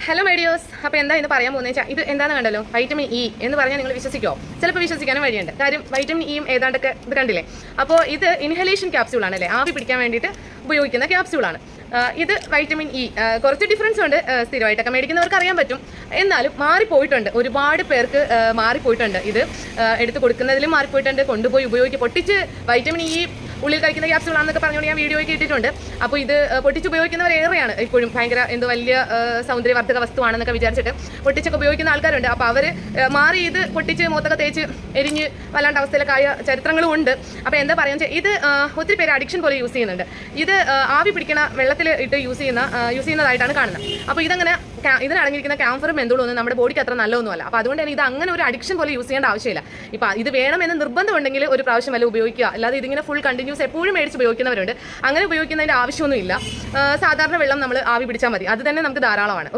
Hello മൈഡിയോസ്. അപ്പോൾ എന്താ ഇന്ന് പറയാൻ പോകുന്നത് വെച്ചാൽ ഇത് എന്താണെന്ന് കണ്ടല്ലോ, വൈറ്റമിൻ ഇ എന്ന് പറഞ്ഞാൽ നിങ്ങൾ വിശ്വസിക്കുമോ? ചിലപ്പോൾ വിശ്വസിക്കാനും വഴിയുണ്ട്. കാര്യം വൈറ്റമിൻ ഇയും ഏതാണ്ടൊക്കെ ഇത് കണ്ടില്ലേ. അപ്പോൾ ഇത് ഇൻഹലേഷൻ ക്യാപ്സ്യൂളാണ് അല്ലേ, ആവി പിടിക്കാൻ വേണ്ടിയിട്ട് ഉപയോഗിക്കുന്ന ക്യാപ്സ്യൂളാണ്. ഇത് വൈറ്റമിൻ ഇ കുറച്ച് ഡിഫറൻസ് ഉണ്ട്, സ്ഥിരമായിട്ടൊക്കെ മേടിക്കുന്നവർക്ക് അറിയാൻ പറ്റും. എന്നാലും മാറിപ്പോയിട്ടുണ്ട്, ഒരുപാട് പേർക്ക് മാറിപ്പോയിട്ടുണ്ട്. ഇത് എടുത്ത് കൊടുക്കുന്നതിലും മാറിപ്പോയിട്ടുണ്ട്, കൊണ്ടുപോയി പൊട്ടിച്ച് വൈറ്റമിൻ ഇ ഉള്ളിൽ കഴിക്കുന്ന ക്യാപ്സ്യൂളാണെന്നൊക്കെ പറഞ്ഞുകൊണ്ട് ഞാൻ വീഡിയോയ്ക്ക് ഇട്ടിട്ടുണ്ട്. അപ്പോൾ ഇത് പൊട്ടിച്ച് ഉപയോഗിക്കുന്നവർ ഏറെയാണ് ഇപ്പോഴും. ഭയങ്കര എന്തോ വലിയ സൗന്ദര്യവർദ്ധക വസ്തുവാണെന്നൊക്കെ വിചാരിച്ചിട്ട് പൊട്ടിച്ചൊക്കെ ഉപയോഗിക്കുന്ന ആൾക്കാരുണ്ട്. അപ്പോൾ അവർ മാറി ഇത് പൊട്ടിച്ച് മുഖത്തൊക്കെ തേച്ച് എരിഞ്ഞ് വല്ലാണ്ട് അവസ്ഥയിലൊക്കെ ആയ ചരിത്രങ്ങളും ഉണ്ട്. അപ്പോൾ എന്താ പറയുക വെച്ചാൽ ഇത് ഒത്തിരി പേര് അഡിക്ഷൻ പോലെ യൂസ് ചെയ്യുന്നുണ്ട്. ഇത് ആവി പിടിക്കണ വെള്ളത്തിൽ ഇട്ട് യൂസ് ചെയ്യുന്നതായിട്ടാണ് കാണുന്നത്. അപ്പോൾ ഇതിനടങ്ങിയിരിക്കുന്ന ക്യാംഫറും എന്തുകൊണ്ടൊന്നും നമ്മുടെ ബോഡിക്ക് അത്ര നല്ലതൊന്നുമല്ല. അപ്പോൾ അതുകൊണ്ട് തന്നെ ഇത് അങ്ങനെ ഒരു അഡിക്ഷൻ പോലെ യൂസ് ചെയ്യേണ്ട ആവശ്യമില്ല. ഇപ്പോൾ ഇത് വേണമെന്ന് നിർബന്ധമുണ്ടെങ്കിൽ ഒരു പ്രാവശ്യം വല്ല ഉപയോഗിക്കുക, അല്ലാതെ ഇതിങ്ങനെ ഫുൾ കണ്ടിന്യൂസ് എപ്പോഴും മേടിച്ച് ഉപയോഗിക്കുന്നവരുണ്ട്. അങ്ങനെ ഉപയോഗിക്കുന്നതിൻ്റെ ആവശ്യമൊന്നുമില്ല. സാധാരണ വെള്ളം നമ്മൾ ആവി പിടിച്ചാൽ മതി, അത് തന്നെ നമുക്ക് ധാരാളമാണ്.